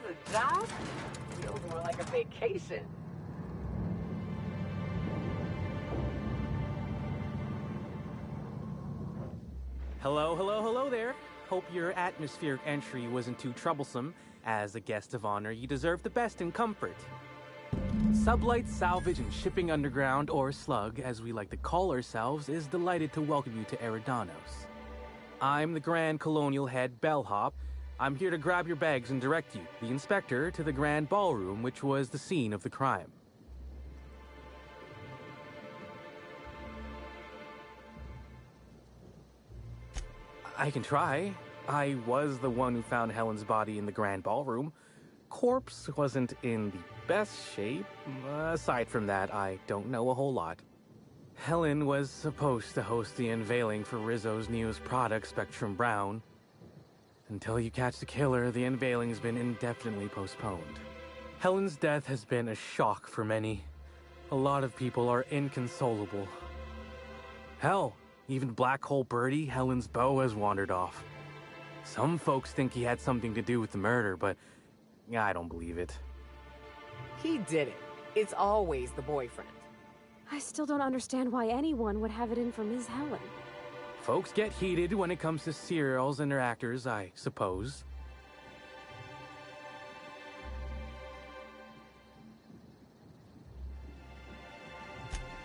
a job? Feels more like a vacation. Hello, hello, hello there. Hope your atmospheric entry wasn't too troublesome. As a guest of honor, you deserve the best in comfort. Sublight Salvage and Shipping Underground, or Slug, as we like to call ourselves, is delighted to welcome you to Eridanos. I'm the Grand Colonial Head, Bellhop. I'm here to grab your bags and direct you, the inspector, to the Grand Ballroom, which was the scene of the crime. I can try. I was the one who found Helen's body in the Grand Ballroom. Corpse wasn't in the best shape. Aside from that, I don't know a whole lot. Helen was supposed to host the unveiling for Rizzo's newest product, Spectrum Brown. Until you catch the killer, the unveiling's been indefinitely postponed. Helen's death has been a shock for many. A lot of people are inconsolable. Hell, even Black Hole Birdie, Helen's beau, has wandered off. Some folks think he had something to do with the murder, but I don't believe it. He did it. It's always the boyfriend. I still don't understand why anyone would have it in for Ms. Helen. Folks get heated when it comes to serials and their actors, I suppose.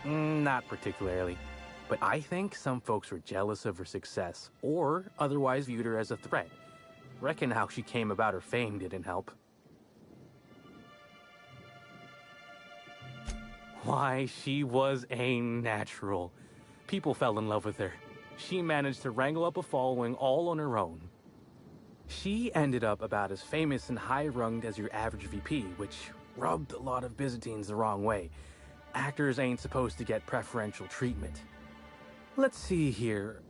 Not particularly. But I think some folks were jealous of her success, or otherwise viewed her as a threat. Reckon how she came about her fame didn't help. Why, she was a natural. People fell in love with her. She managed to wrangle up a following all on her own. She ended up about as famous and high-runged as your average VP, which rubbed a lot of Byzantines the wrong way. Actors ain't supposed to get preferential treatment. Let's see here.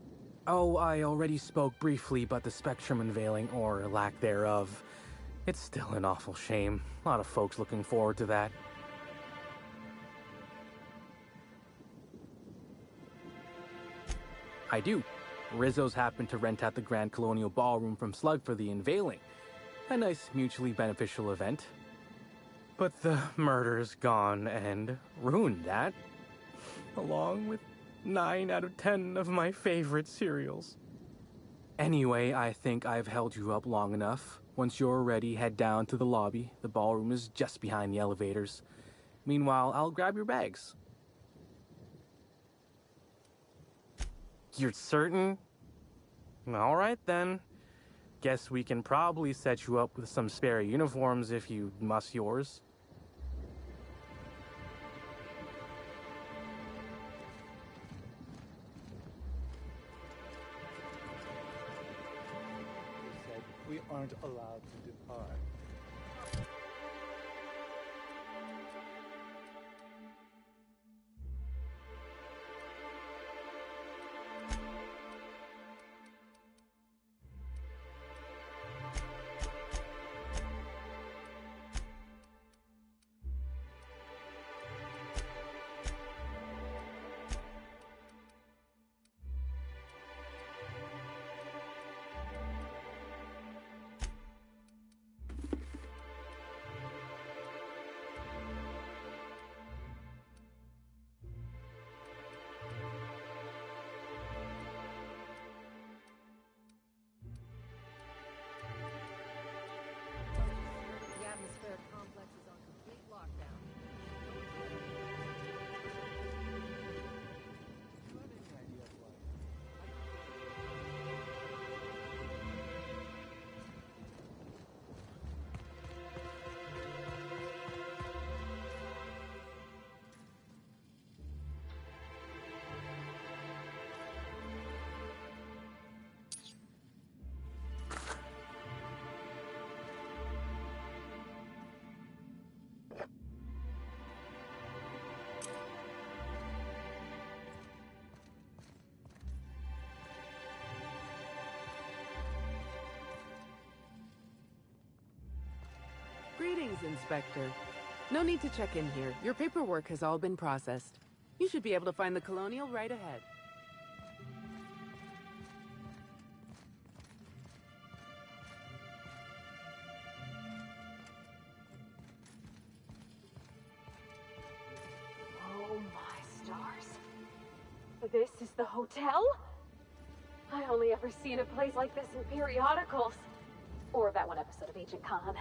Oh, I already spoke briefly about the Spectrum unveiling, or lack thereof. It's still an awful shame. A lot of folks looking forward to that. I do. Rizzo's happened to rent out the Grand Colonial Ballroom from Slug for the unveiling. A nice mutually beneficial event. But the murder's gone and ruined that. Along with 9 out of 10 of my favorite cereals. Anyway, I think I've held you up long enough. Once you're ready, head down to the lobby. The ballroom is just behind the elevators. Meanwhile, I'll grab your bags. You're certain? All right, then. Guess we can probably set you up with some spare uniforms if you must yours. We aren't allowed to depart. The atmospheric complex is on complete lockdown. Greetings, Inspector. No need to check in here. Your paperwork has all been processed. You should be able to find the Colonial right ahead. This is the hotel? I only ever seen a place like this in periodicals. Or that one episode of Agent Khan.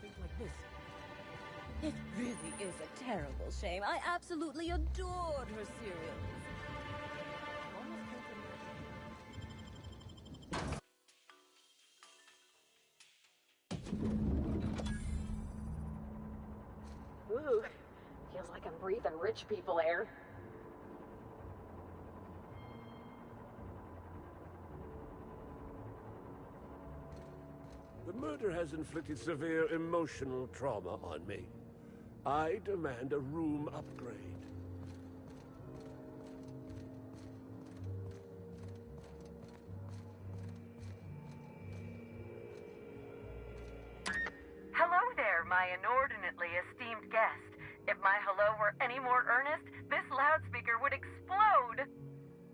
Things like this. It really is a terrible shame. I absolutely adored her cereals. Ooh, feels like I'm breathing rich people air. The murder has inflicted severe emotional trauma on me. I demand a room upgrade. Hello there, my inordinately esteemed guest. If my hello were any more earnest, this loudspeaker would explode.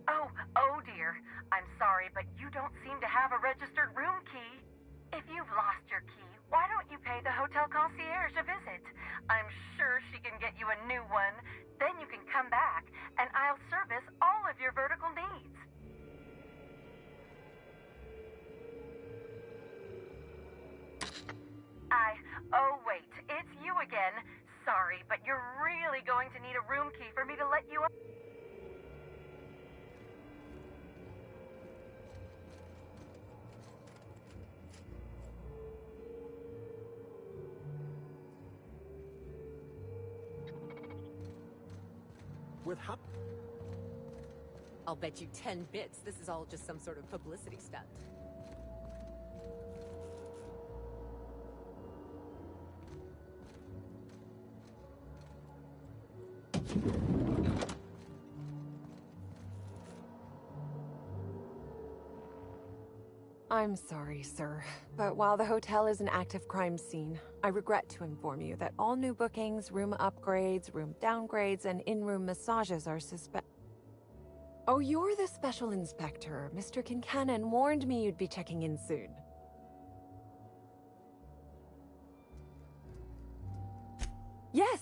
Oh dear. I'm sorry, but you don't seem to have a registered room key. If you've lost your key, why don't you pay the hotel concierge a visit? I'm sure she can get you a new one. Then you can come back, and I'll service all of your vertical needs. Oh wait, it's you again. Sorry, but you're really going to need a room key for me to let you up. With how? I'll bet you 10 bits this is all just some sort of publicity stunt. I'm sorry, sir, but while the hotel is an active crime scene, I regret to inform you that all new bookings, room upgrades, room downgrades, and in-room massages are Oh, you're the special inspector. Mr. Kincannon warned me you'd be checking in soon. Yes!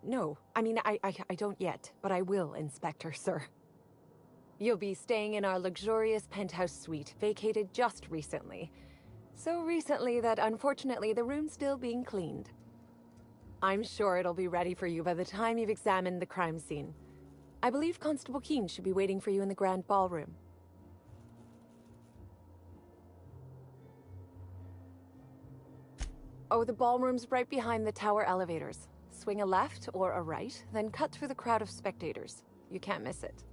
No. I don't yet, but I will, Inspector, sir. You'll be staying in our luxurious penthouse suite, vacated just recently. So recently that unfortunately the room's still being cleaned. I'm sure it'll be ready for you by the time you've examined the crime scene. I believe Constable Keene should be waiting for you in the grand ballroom. Oh, the ballroom's right behind the tower elevators. Swing a left or a right, then cut through the crowd of spectators. You can't miss it.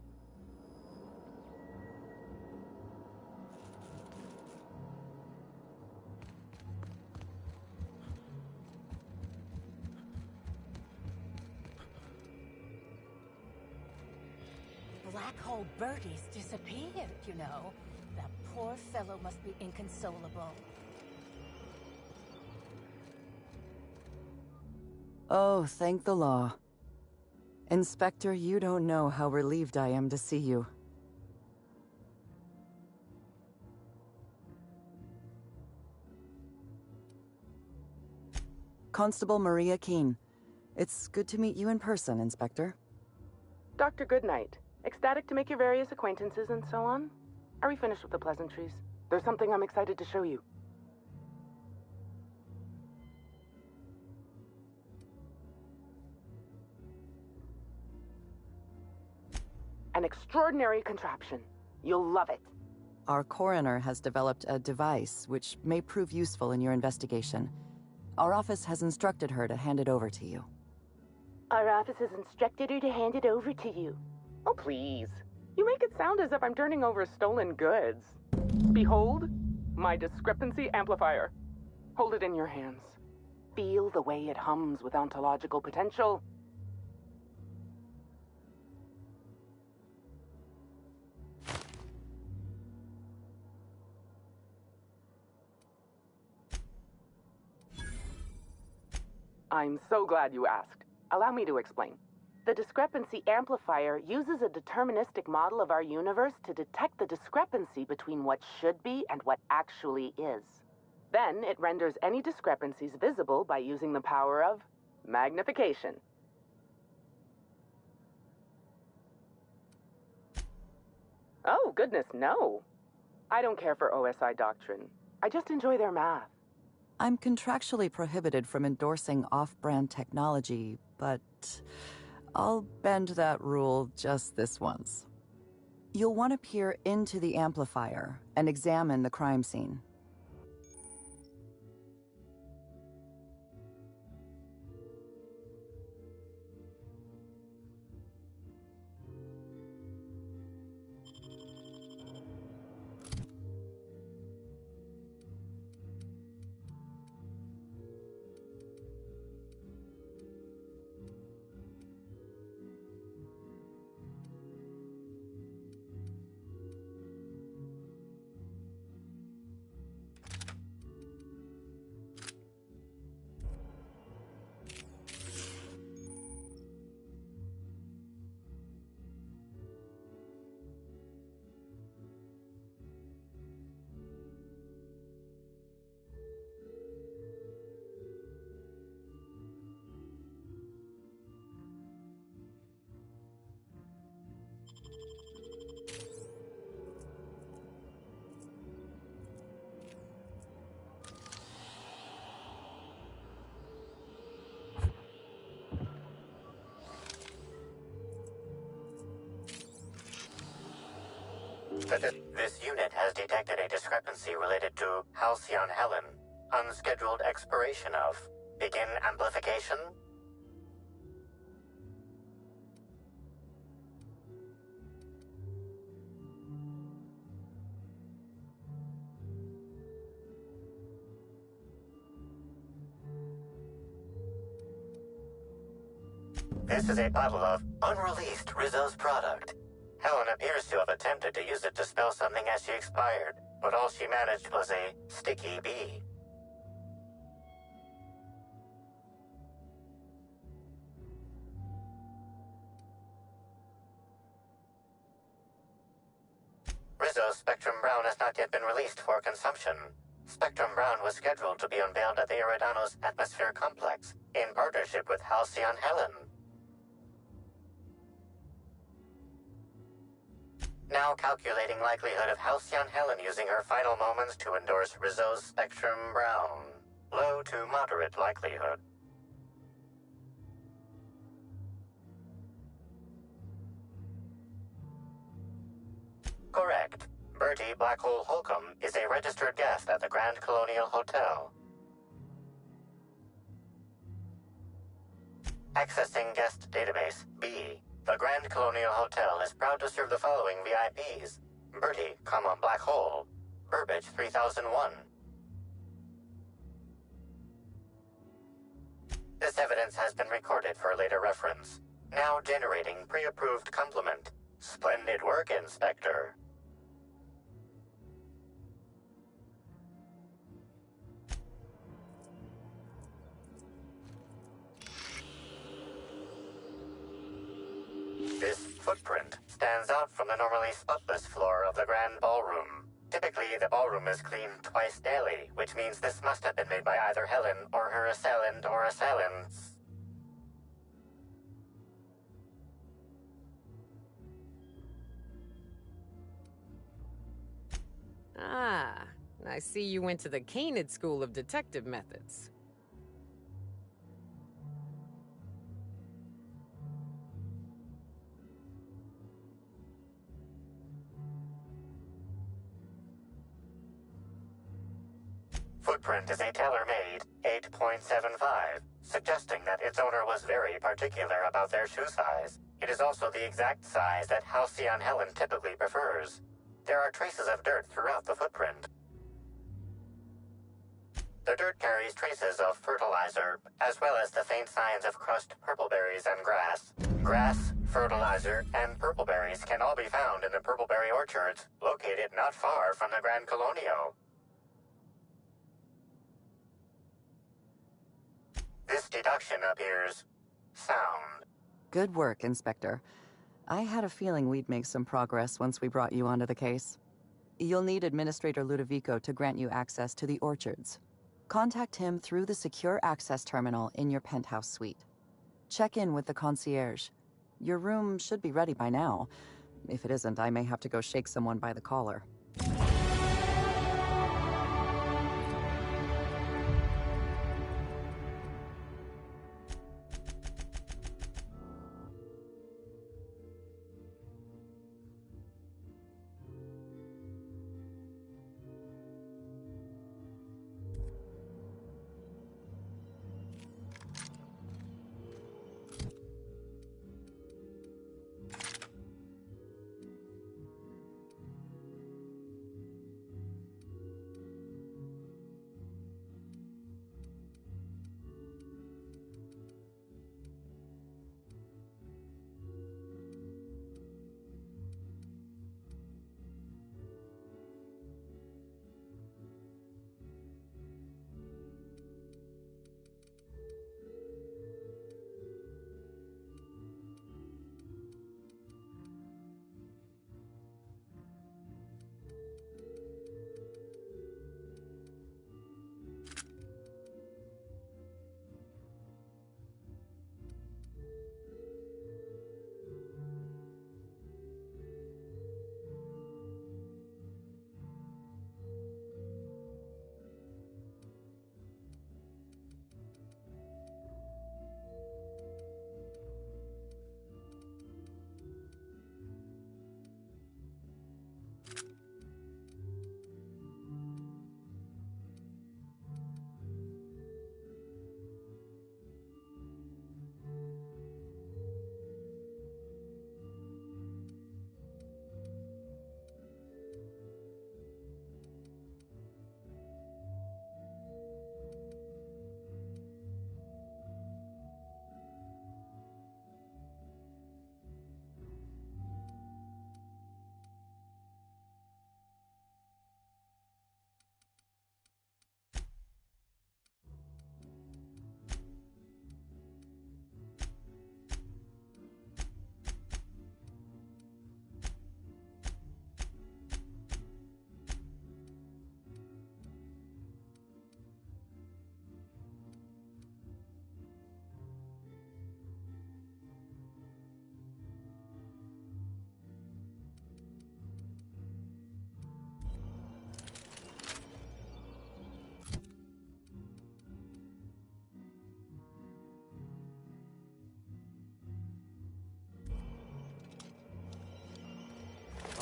Black Hole Bertie's disappeared, you know. That poor fellow must be inconsolable. Oh, thank the law. Inspector, you don't know how relieved I am to see you. Constable Maria Keene. It's good to meet you in person, Inspector. Dr. Goodnight. Ecstatic to make your various acquaintances and so on? Are we finished with the pleasantries? There's something I'm excited to show you. An extraordinary contraption. You'll love it. Our coroner has developed a device which may prove useful in your investigation. Our office has instructed her to hand it over to you. Our office has instructed her to hand it over to you. Oh, please. You make it sound as if I'm turning over stolen goods. Behold, my discrepancy amplifier. Hold it in your hands. Feel the way it hums with ontological potential. I'm so glad you asked. Allow me to explain. The discrepancy amplifier uses a deterministic model of our universe to detect the discrepancy between what should be and what actually is. Then it renders any discrepancies visible by using the power of magnification. Oh, goodness, no. I don't care for OSI doctrine. I just enjoy their math. I'm contractually prohibited from endorsing off-brand technology, but I'll bend that rule just this once. You'll want to peer into the amplifier and examine the crime scene. This unit has detected a discrepancy related to Halcyon Helen. Unscheduled expiration of. Begin amplification. This is a bottle of unreleased Rizzo's product. Helen appears to have attempted to use it to spell something as she expired, but all she managed was a sticky bee. Rizzo's Spectrum Brown has not yet been released for consumption. Spectrum Brown was scheduled to be unveiled at the Eridanos Atmosphere Complex in partnership with Halcyon Helen. Now calculating likelihood of Halcyon Helen using her final moments to endorse Rizzo's Spectrum Brown. Low to moderate likelihood. Correct. Bertie Blackhole Holcomb is a registered guest at the Grand Colonial Hotel. Accessing guest database, B. The Grand Colonial Hotel is proud to serve the following VIPs. Bertie, Black Hole. Burbage 3001. This evidence has been recorded for later reference. Now generating pre-approved compliment. Splendid work, Inspector. This footprint stands out from the normally spotless floor of the Grand Ballroom. Typically, the ballroom is cleaned twice daily, which means this must have been made by either Helen or her assailant or assailants. Ah, I see you went to the Canid School of Detective Methods. Footprint is a tailor-made 8.75, suggesting that its owner was very particular about their shoe size. It is also the exact size that Halcyon Helen typically prefers. There are traces of dirt throughout the footprint. The dirt carries traces of fertilizer, as well as the faint signs of crushed purpleberries and grass. Grass, fertilizer, and purpleberries can all be found in the purpleberry orchards, located not far from the Grand Colonio. This deduction appears sound. Good work, Inspector. I had a feeling we'd make some progress once we brought you onto the case. You'll need Administrator Ludovico to grant you access to the orchards. Contact him through the secure access terminal in your penthouse suite. Check in with the concierge. Your room should be ready by now. If it isn't, I may have to go shake someone by the collar.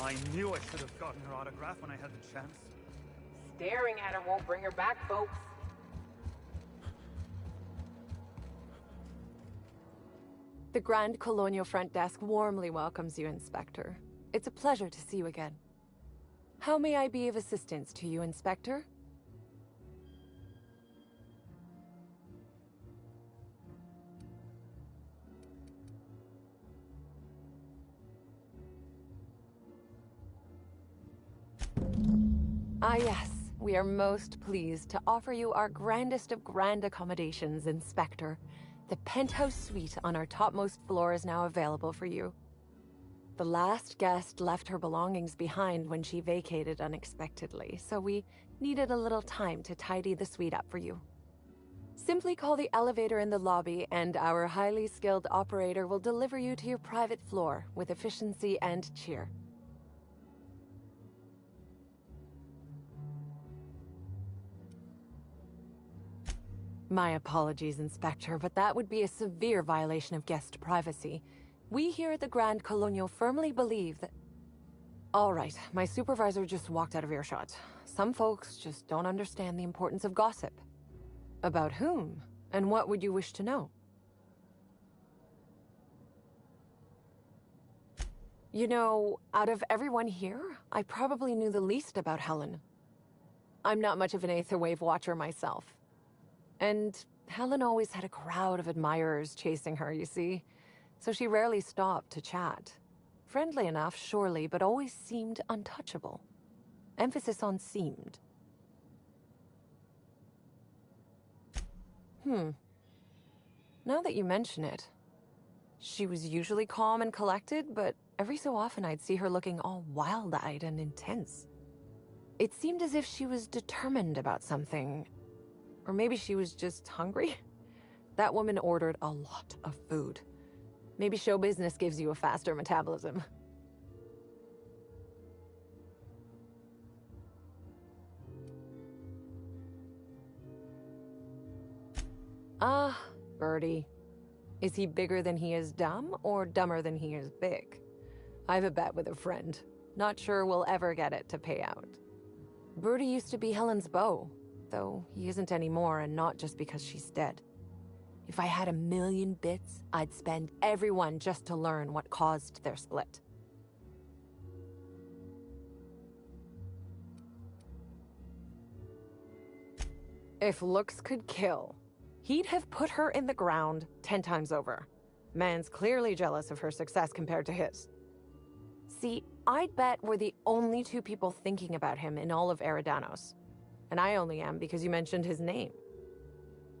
I knew I should have gotten her autograph when I had the chance. Staring at her won't bring her back, folks. The Grand Colonial Front Desk warmly welcomes you, Inspector. It's a pleasure to see you again. How may I be of assistance to you, Inspector? Ah, yes. We are most pleased to offer you our grandest of grand accommodations, Inspector. The penthouse suite on our topmost floor is now available for you. The last guest left her belongings behind when she vacated unexpectedly, so we needed a little time to tidy the suite up for you. Simply call the elevator in the lobby, and our highly skilled operator will deliver you to your private floor with efficiency and cheer. My apologies, Inspector, but that would be a severe violation of guest privacy. We here at the Grand Colonial firmly believe that... All right, my supervisor just walked out of earshot. Some folks just don't understand the importance of gossip. About whom? And what would you wish to know? You know, out of everyone here, I probably knew the least about Helen. I'm not much of an Aetherwave watcher myself. And Helen always had a crowd of admirers chasing her, you see. So she rarely stopped to chat. Friendly enough, surely, but always seemed untouchable. Emphasis on seemed. Now that you mention it, she was usually calm and collected, but every so often I'd see her looking all wild-eyed and intense. It seemed as if she was determined about something. Or maybe she was just hungry? That woman ordered a lot of food. Maybe show business gives you a faster metabolism. Ah, Birdie. Is he bigger than he is dumb, or dumber than he is big? I have a bet with a friend. Not sure we'll ever get it to pay out. Birdie used to be Helen's beau, though he isn't anymore, and not just because she's dead. If I had 1,000,000 bits, I'd spend every one just to learn what caused their split. If looks could kill, he'd have put her in the ground 10 times over. Man's clearly jealous of her success compared to his. See, I'd bet we're the only two people thinking about him in all of Eridanos. And I only am because you mentioned his name.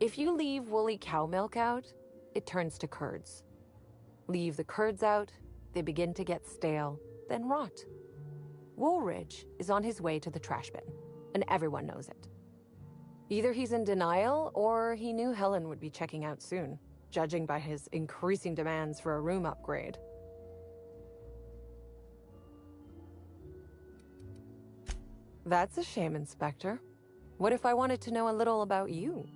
If you leave woolly cow milk out, it turns to curds. Leave the curds out, they begin to get stale, then rot. Woolridge is on his way to the trash bin, and everyone knows it. Either he's in denial, or he knew Helen would be checking out soon, judging by his increasing demands for a room upgrade. That's a shame, Inspector. What if I wanted to know a little about you?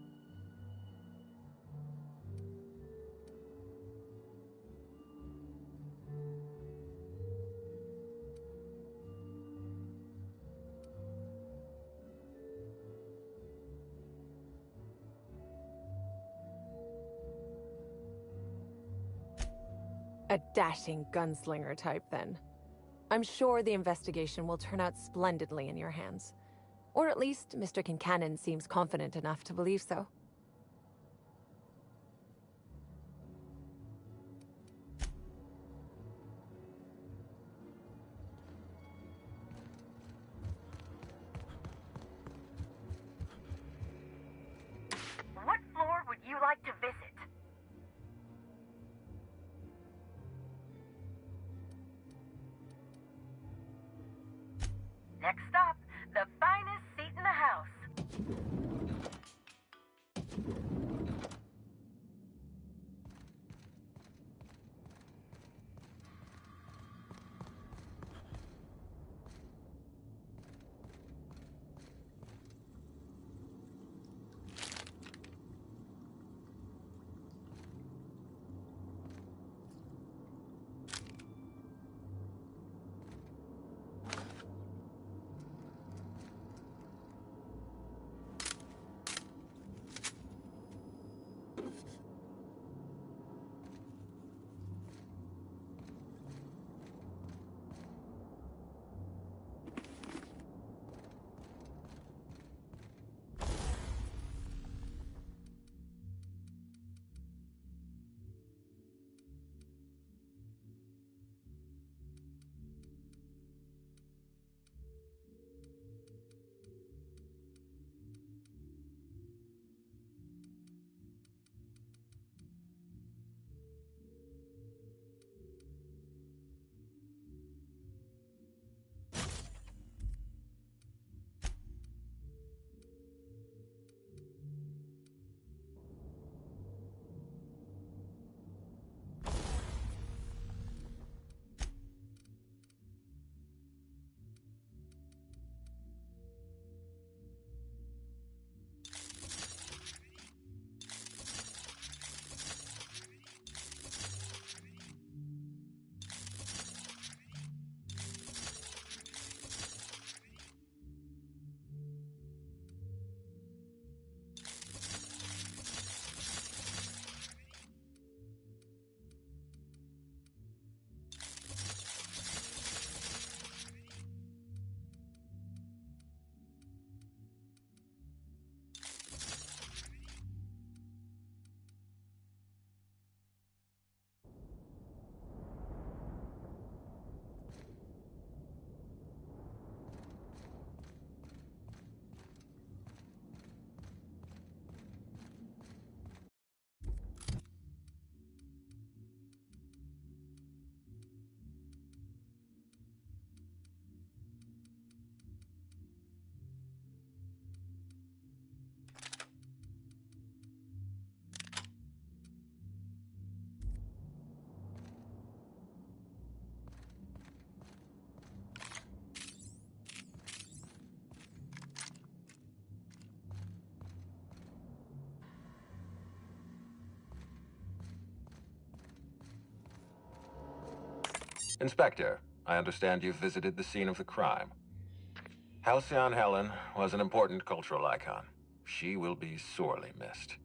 A dashing gunslinger type, then. I'm sure the investigation will turn out splendidly in your hands. Or at least Mr. Kincannon seems confident enough to believe so. What floor would you like to visit? Next stop, the finest seat in the house. Inspector, I understand you've visited the scene of the crime. Halcyon Helen was an important cultural icon. She will be sorely missed.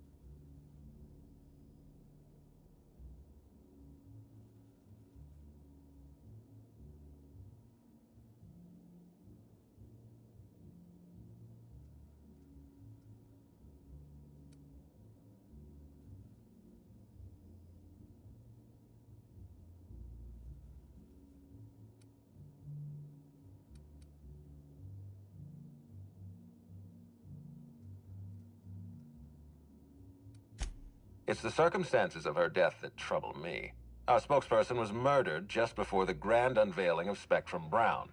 It's the circumstances of her death that trouble me. Our spokesperson was murdered just before the grand unveiling of Spectrum Brown.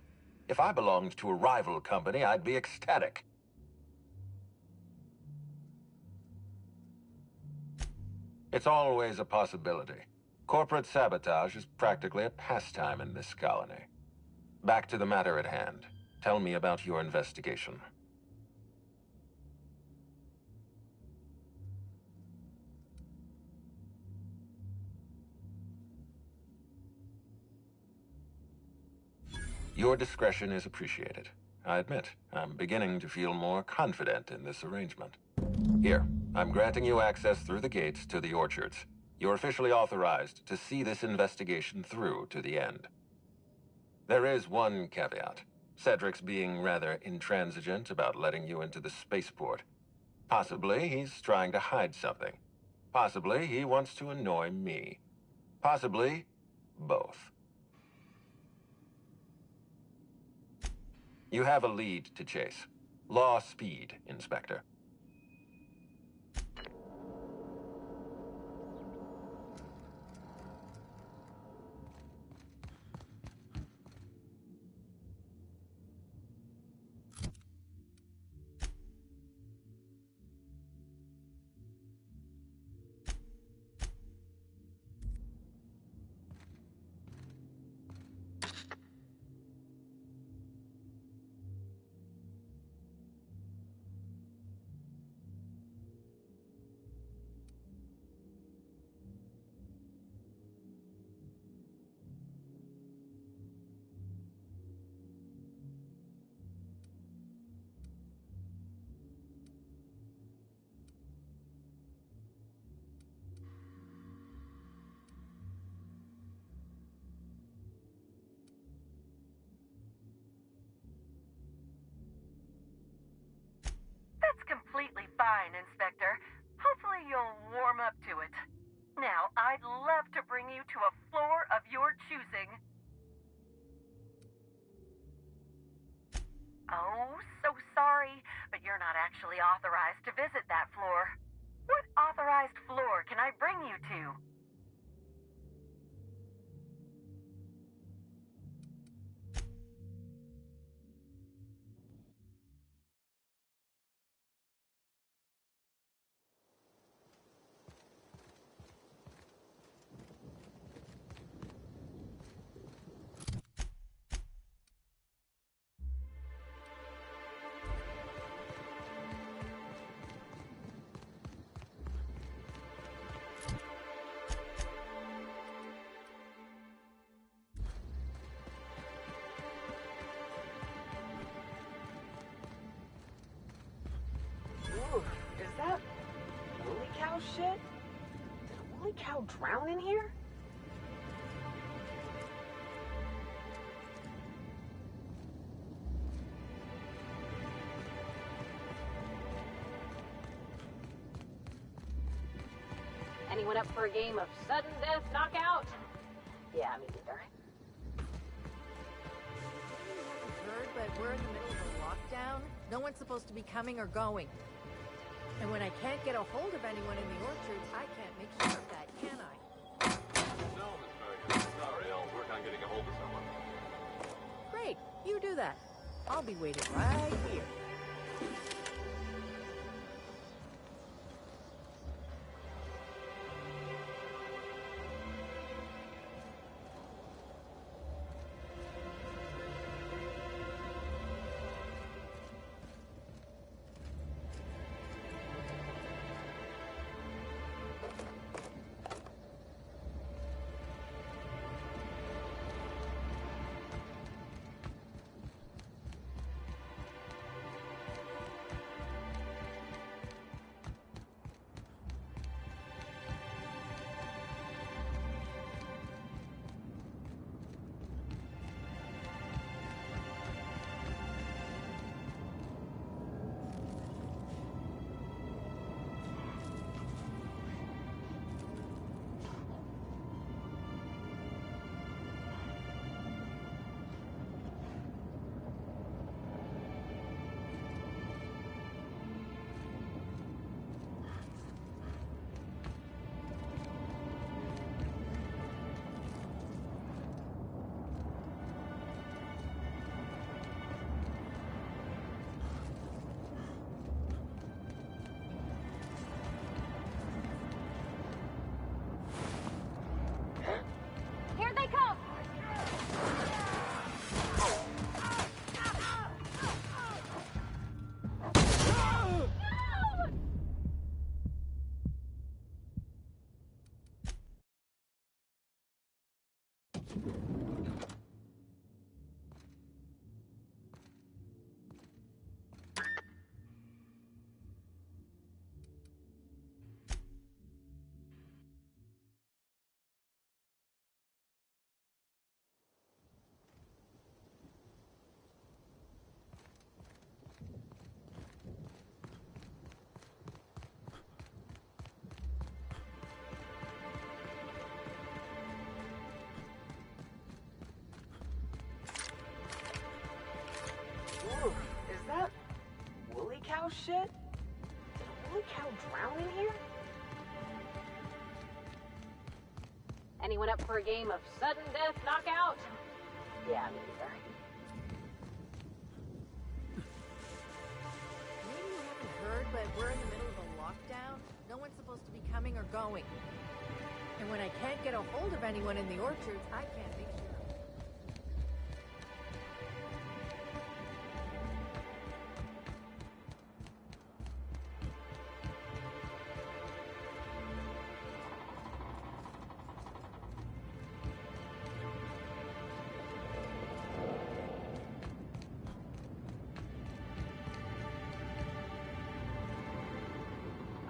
If I belonged to a rival company, I'd be ecstatic. It's always a possibility. Corporate sabotage is practically a pastime in this colony. Back to the matter at hand. Tell me about your investigation. Your discretion is appreciated. I admit, I'm beginning to feel more confident in this arrangement. Here, I'm granting you access through the gates to the orchards. You're officially authorized to see this investigation through to the end. There is one caveat. Cedric's being rather intransigent about letting you into the spaceport. Possibly he's trying to hide something. Possibly he wants to annoy me. Possibly both. You have a lead to chase. Law speed, Inspector. Completely fine, Inspector. Hopefully you'll warm up to it. Now, I'd love to bring you to a floor of your choosing. Oh, so sorry, but you're not actually authorized to visit that floor. What authorized floor can I bring you to? Shit? Did a woolly cow drown in here? Anyone up for a game of sudden death knockout? Yeah, me neither. Heard, but we're in the middle of a lockdown. No one's supposed to be coming or going. And when I can't get a hold of anyone in the orchards, I can't make sure of that, can I? No, Miss Bergen. Sorry, I'll work on getting a hold of someone. Great, you do that. I'll be waiting right here. shit? Did a woolly cow drown in here? Anyone up for a game of sudden death knockout? Yeah, me neither. Maybe you haven't heard, but we're in the middle of a lockdown. No one's supposed to be coming or going. And when I can't get a hold of anyone in the orchards, I can't make sure.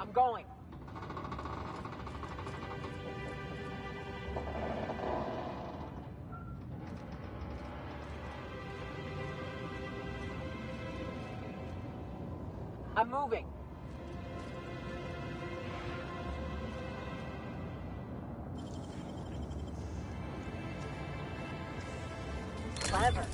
I'm going. I'm moving. Clever.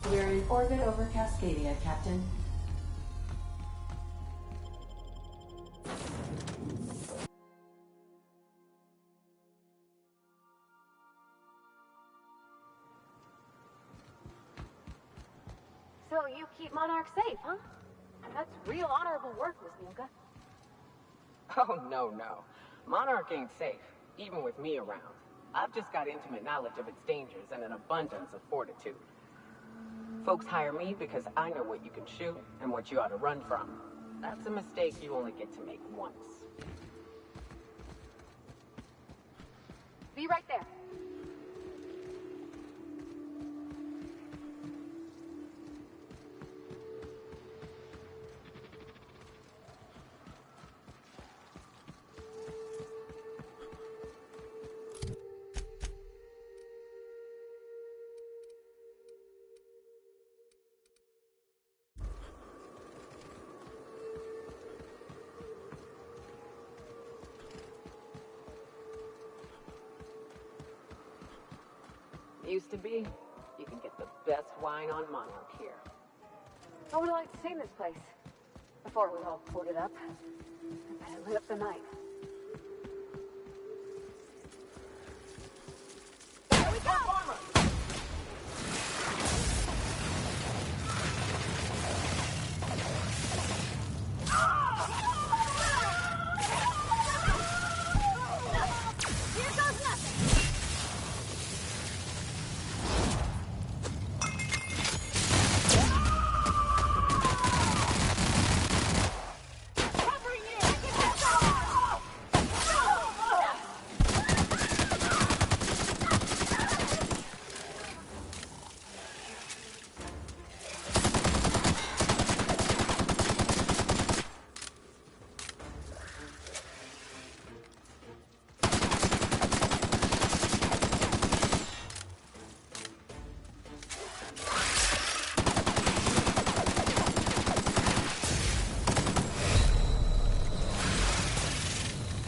We're in orbit over Cascadia, Captain. So you keep Monarch safe, huh? That's real honorable work, Miss Milka. Oh, no. Monarch ain't safe, even with me around. I've just got intimate knowledge of its dangers and an abundance of fortitude. Folks hire me because I know what you can shoot and what you ought to run from. That's a mistake you only get to make once. Be right there. Used to be. You can get the best wine on Monarch here. I would like to see this place before we all poured it up. I bet it lit up the night. Here we go! Here goes nothing! Covering you!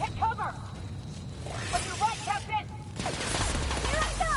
Hit cover! On your right, Captain! Here I go!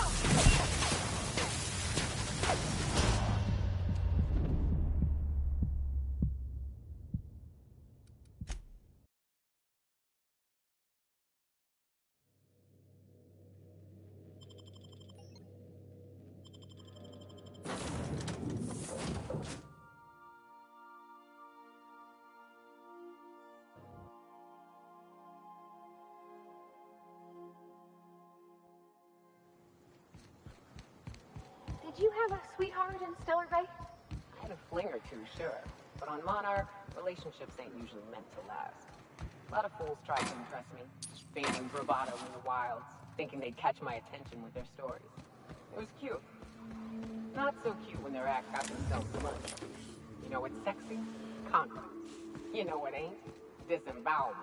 Did you have a sweetheart in Stellar Bay? I had a fling or two, sure. But on Monarch, relationships ain't usually meant to last. A lot of fools tried to impress me, feigning bravado in the wilds, thinking they'd catch my attention with their stories. It was cute. Not so cute when their act got themselves the money. You know what's sexy? Confidence. You know what ain't? Disembowelment.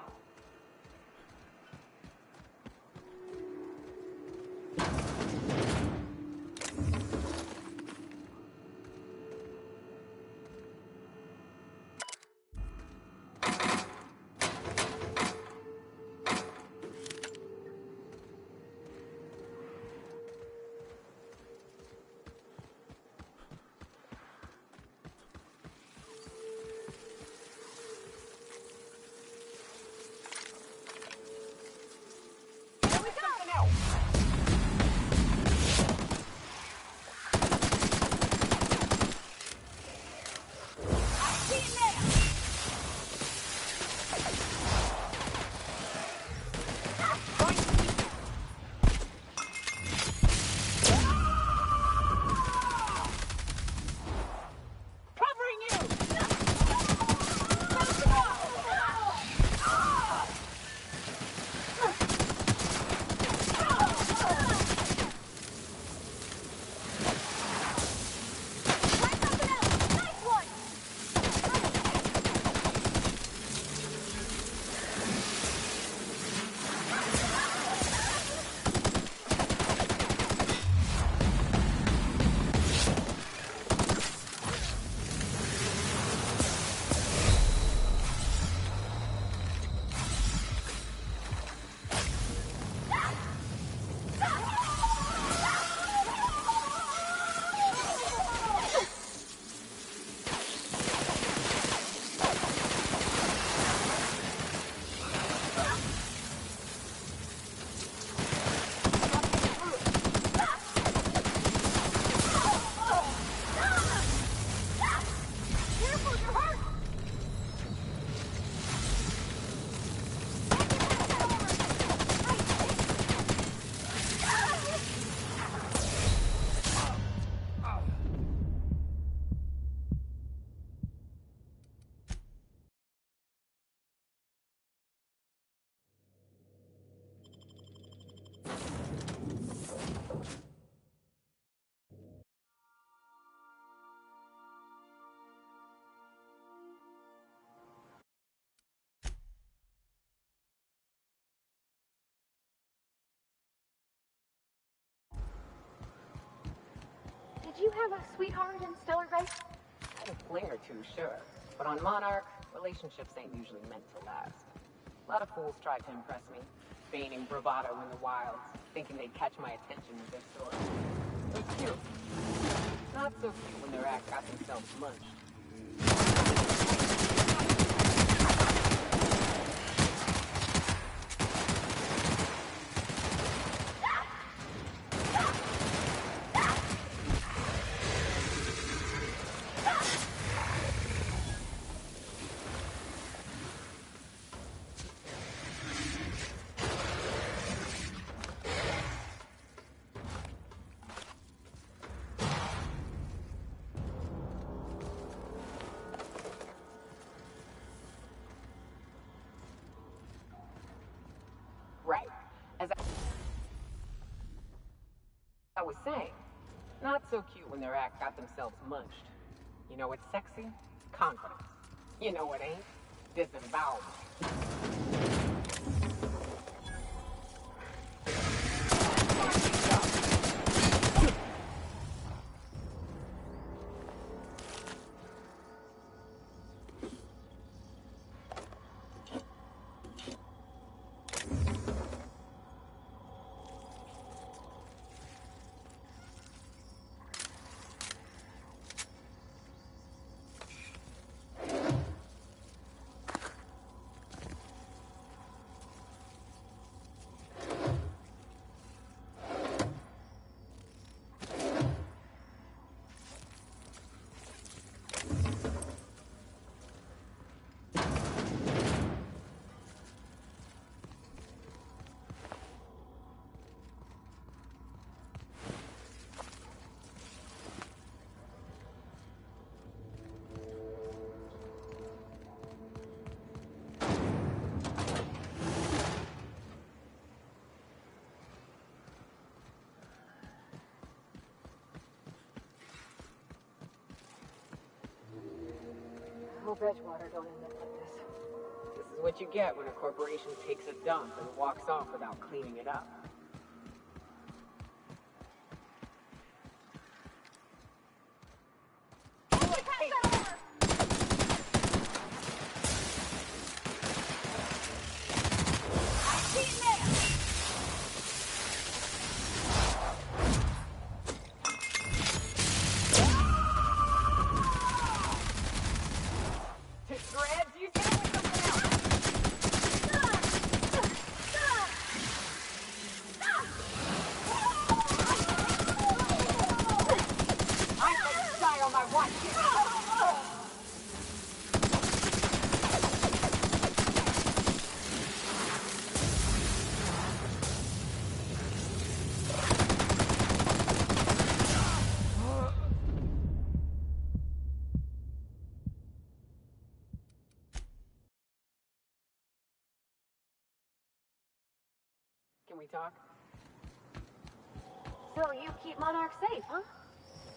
Did you have a sweetheart in Stellar Bay? I had a fling or two, sure. But on Monarch, relationships ain't usually meant to last. A lot of fools tried to impress me, feigning bravado in the wilds, thinking they'd catch my attention with their stories. But cute. Not so cute when their act got themselves munched. Right. As I was saying, not so cute when their act got themselves munched. You know what's sexy? Confidence. You know what ain't? Disembowelment. Hope Edgewater don't end up like this. This is what you get when a corporation takes a dump and walks off without cleaning it up. Can we talk? So you keep Monarch safe, huh?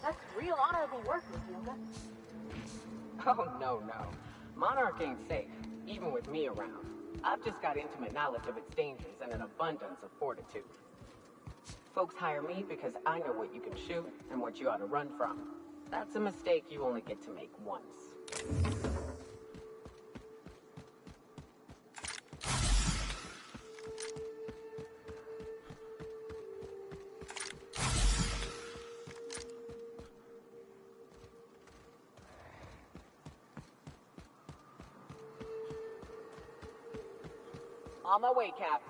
That's real honorable work, Miss Yoga. Oh, no. Monarch ain't safe, even with me around. I've just got intimate knowledge of its dangers and an abundance of fortitude. Folks hire me because I know what you can shoot and what you ought to run from. That's a mistake you only get to make once. On my way, Cap.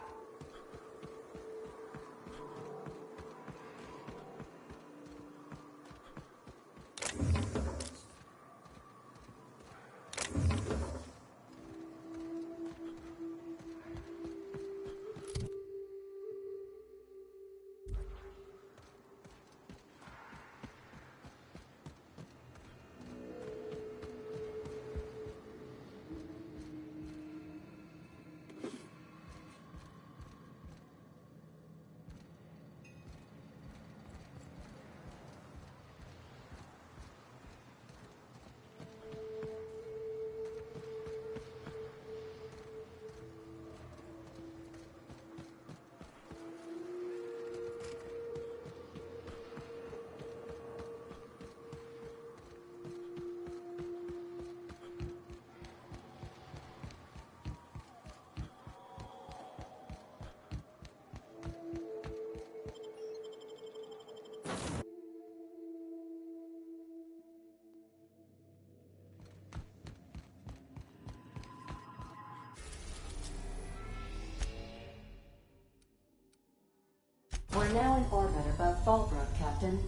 are now in orbit above Fallbrook, Captain.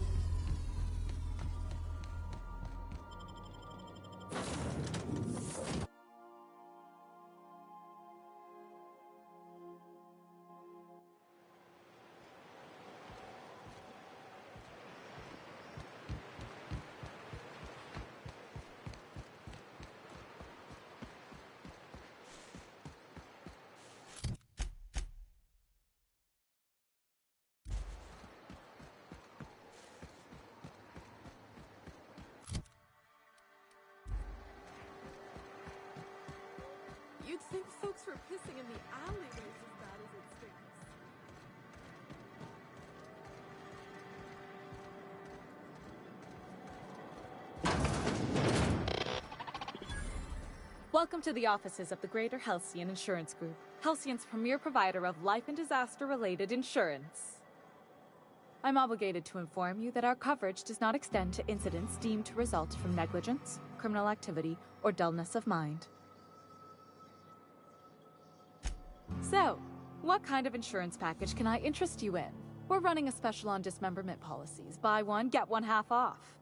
You'd think folks were pissing in the alleyways as bad as it stinks. Welcome to the offices of the Greater Halcyon Insurance Group, Halcyon's premier provider of life and disaster-related insurance. I'm obligated to inform you that our coverage does not extend to incidents deemed to result from negligence, criminal activity, or dullness of mind. So, what kind of insurance package can I interest you in? We're running a special on dismemberment policies. Buy one, get one half off.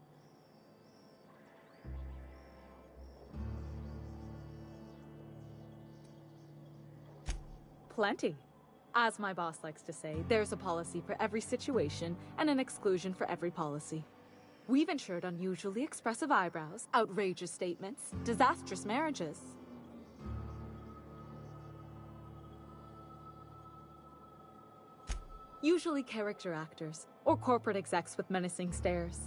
Plenty. As my boss likes to say, there's a policy for every situation and an exclusion for every policy. We've insured unusually expressive eyebrows, outrageous statements, disastrous marriages. Usually character actors, or corporate execs with menacing stares.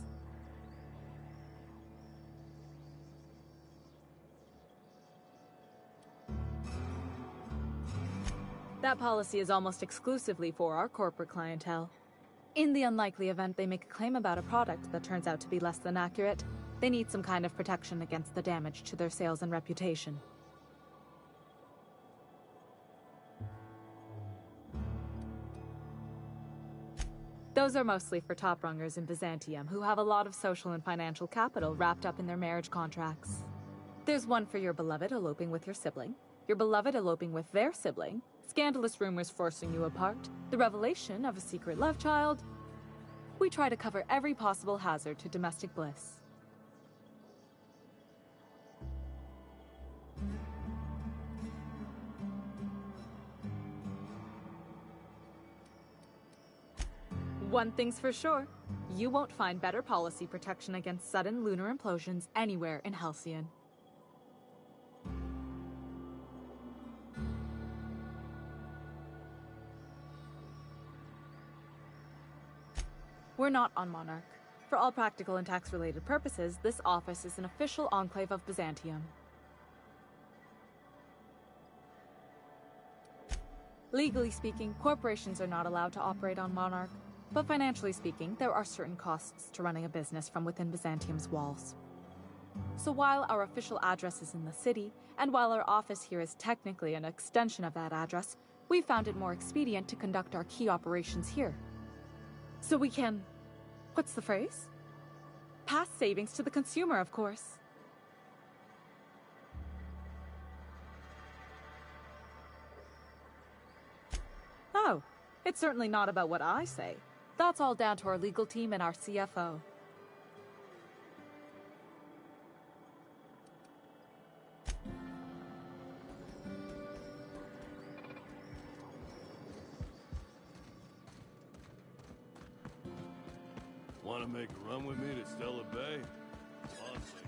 That policy is almost exclusively for our corporate clientele. In the unlikely event they make a claim about a product that turns out to be less than accurate, they need some kind of protection against the damage to their sales and reputation. Those are mostly for top-rungers in Byzantium who have a lot of social and financial capital wrapped up in their marriage contracts. There's one for your beloved eloping with your sibling, your beloved eloping with their sibling, scandalous rumors forcing you apart, the revelation of a secret love child. We try to cover every possible hazard to domestic bliss. One thing's for sure, you won't find better policy protection against sudden lunar implosions anywhere in Halcyon. We're not on Monarch. For all practical and tax-related purposes, this office is an official enclave of Byzantium. Legally speaking, corporations are not allowed to operate on Monarch. But financially speaking, there are certain costs to running a business from within Byzantium's walls. So while our official address is in the city, and while our office here is technically an extension of that address, we found it more expedient to conduct our key operations here. So we can... what's the phrase? Pass savings to the consumer, of course. Oh, it's certainly not about what I say. That's all down to our legal team and our CFO. Want to make a run with me to Stella Bay? Honestly.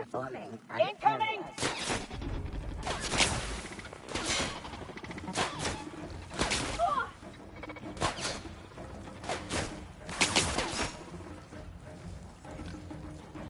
Incoming!